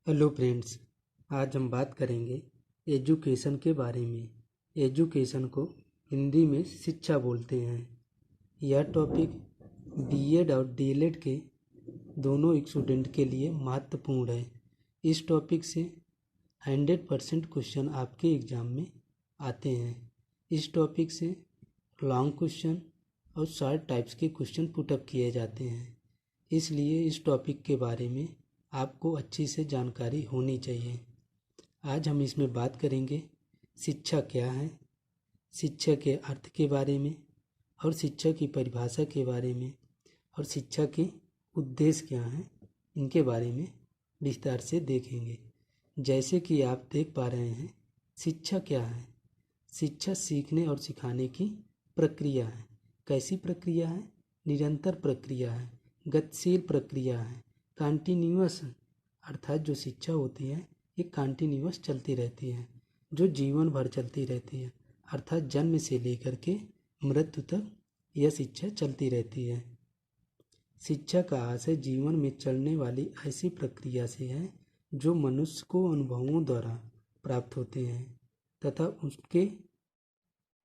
Hello friends, आज हम बात करेंगे एजुकेशन के बारे में। एजुकेशन को हिंदी में शिक्षा बोलते हैं। यह टॉपिक बीएड और डीएलएड के दोनों स्टूडेंट के लिए महत्वपूर्ण है। इस टॉपिक से 100% क्वेश्चन आपके एग्ज़ाम में आते हैं। इस टॉपिक से लॉन्ग क्वेश्चन और शॉर्ट टाइप्स के क्वेश्चन पुटअप किए जाते हैं। इसलिए इस टॉपिक के बारे में आपको अच्छी से जानकारी होनी चाहिए। आज हम इसमें बात करेंगे शिक्षा क्या है, शिक्षा के अर्थ के बारे में और शिक्षा की परिभाषा के बारे में और शिक्षा के उद्देश्य क्या हैं, इनके बारे में विस्तार से देखेंगे। जैसे कि आप देख पा रहे हैं, शिक्षा क्या है। शिक्षा सीखने और सिखाने की प्रक्रिया है। कैसी प्रक्रिया है? निरंतर प्रक्रिया है, गतिशील प्रक्रिया है, कंटिन्यूअस, अर्थात जो शिक्षा होती है ये कंटिन्यूअस चलती रहती है, जो जीवन भर चलती रहती है, अर्थात जन्म से लेकर के मृत्यु तक यह शिक्षा चलती रहती है। शिक्षा का आशय जीवन में चलने वाली ऐसी प्रक्रिया से है जो मनुष्य को अनुभवों द्वारा प्राप्त होते हैं तथा उसके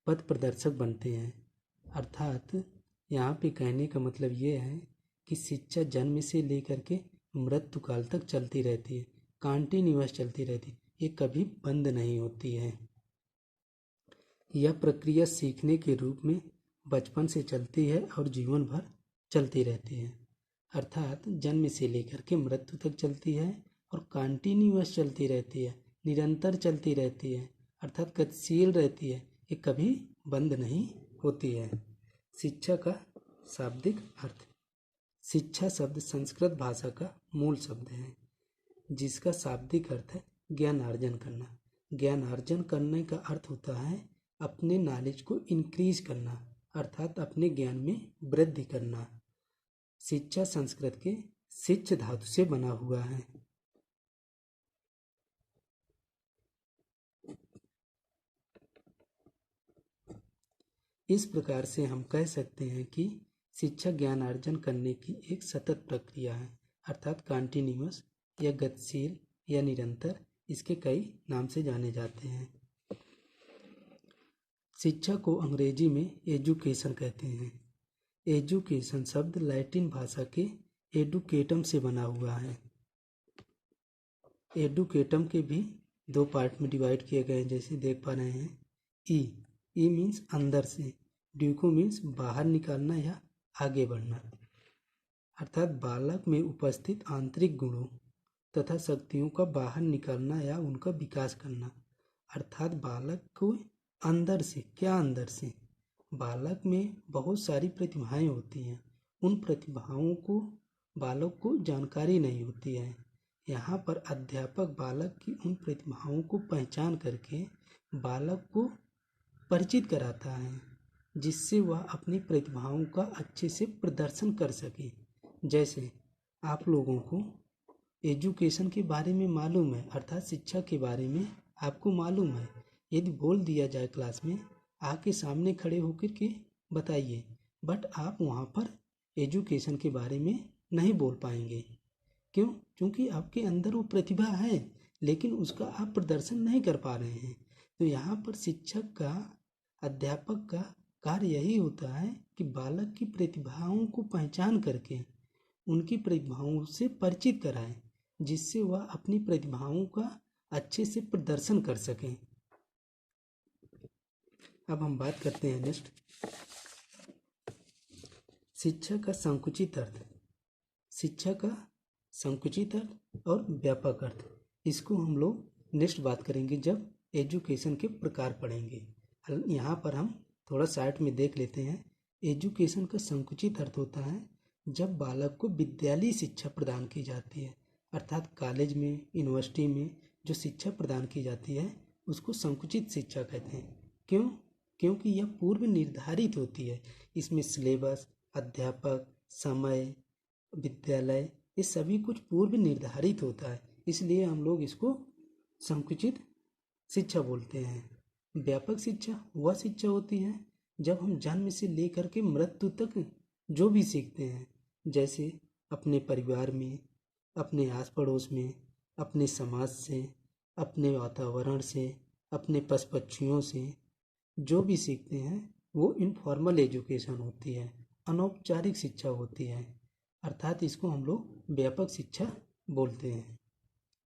पथ प्रदर्शक बनते हैं। अर्थात यहाँ पे कहने का मतलब ये है कि शिक्षा जन्म से लेकर के मृत्यु काल तक चलती रहती है, कंटिन्यूअस चलती रहती है, ये कभी बंद नहीं होती है। यह प्रक्रिया सीखने के रूप में बचपन से चलती है और जीवन भर चलती रहती है। अर्थात जन्म से लेकर के मृत्यु तक चलती है और कंटिन्यूअस चलती रहती है, निरंतर चलती रहती है, अर्थात गतिशील रहती है, ये कभी बंद नहीं होती है। शिक्षा का शाब्दिक अर्थ। शिक्षा शब्द संस्कृत भाषा का मूल शब्द है, जिसका शाब्दिक अर्थ है ज्ञान अर्जन करना। ज्ञान अर्जन करने का अर्थ होता है अपने नॉलेज को इंक्रीज करना, अर्थात अपने ज्ञान में वृद्धि करना। शिक्षा संस्कृत के शिक्ष धातु से बना हुआ है। इस प्रकार से हम कह सकते हैं कि शिक्षा ज्ञान अर्जन करने की एक सतत प्रक्रिया है, अर्थात कंटिन्यूअस या गतिशील या निरंतर, इसके कई नाम से जाने जाते हैं। शिक्षा को अंग्रेजी में एजुकेशन कहते हैं। एजुकेशन शब्द लैटिन भाषा के एडुकेटम से बना हुआ है। एडुकेटम के भी दो पार्ट में डिवाइड किए गए हैं, जैसे देख पा रहे हैं। ई मीन्स अंदर से, ड्यूको मीन्स बाहर निकालना या आगे बढ़ना, अर्थात बालक में उपस्थित आंतरिक गुणों तथा शक्तियों का बाहर निकालना या उनका विकास करना। अर्थात बालक को अंदर से, क्या अंदर से, बालक में बहुत सारी प्रतिभाएं होती हैं, उन प्रतिभाओं को बालक को जानकारी नहीं होती है। यहाँ पर अध्यापक बालक की उन प्रतिभाओं को पहचान करके बालक को परिचित कराता है, जिससे वह अपनी प्रतिभाओं का अच्छे से प्रदर्शन कर सके। जैसे आप लोगों को एजुकेशन के बारे में मालूम है, अर्थात शिक्षा के बारे में आपको मालूम है। यदि बोल दिया जाए क्लास में, आके सामने खड़े होकर के बताइए, बट आप वहाँ पर एजुकेशन के बारे में नहीं बोल पाएंगे। क्यों? क्योंकि आपके अंदर वो प्रतिभा है, लेकिन उसका आप प्रदर्शन नहीं कर पा रहे हैं। तो यहाँ पर शिक्षक का, अध्यापक का कार्य यही होता है कि बालक की प्रतिभाओं को पहचान करके उनकी प्रतिभाओं से परिचित कराएं, जिससे वह अपनी प्रतिभाओं का अच्छे से प्रदर्शन कर सकें। अब हम बात करते हैं नेक्स्ट, शिक्षा का संकुचित अर्थ। शिक्षा का संकुचित अर्थ और व्यापक अर्थ, इसको हम लोग नेक्स्ट बात करेंगे जब एजुकेशन के प्रकार पढ़ेंगे। यहाँ पर हम थोड़ा साइड में देख लेते हैं। एजुकेशन का संकुचित अर्थ होता है जब बालक को विद्यालयी शिक्षा प्रदान की जाती है, अर्थात कॉलेज में, यूनिवर्सिटी में जो शिक्षा प्रदान की जाती है उसको संकुचित शिक्षा कहते हैं। क्यों? क्योंकि यह पूर्व निर्धारित होती है। इसमें सिलेबस, अध्यापक, समय, विद्यालय, ये सभी कुछ पूर्व निर्धारित होता है, इसलिए हम लोग इसको संकुचित शिक्षा बोलते हैं। व्यापक शिक्षा वह शिक्षा होती है जब हम जन्म से लेकर के मृत्यु तक जो भी सीखते हैं, जैसे अपने परिवार में, अपने आस पड़ोस में, अपने समाज से, अपने वातावरण से, अपने पशु पक्षियों से जो भी सीखते हैं वो इनफॉर्मल एजुकेशन होती है, अनौपचारिक शिक्षा होती है। अर्थात इसको हम लोग व्यापक शिक्षा बोलते हैं।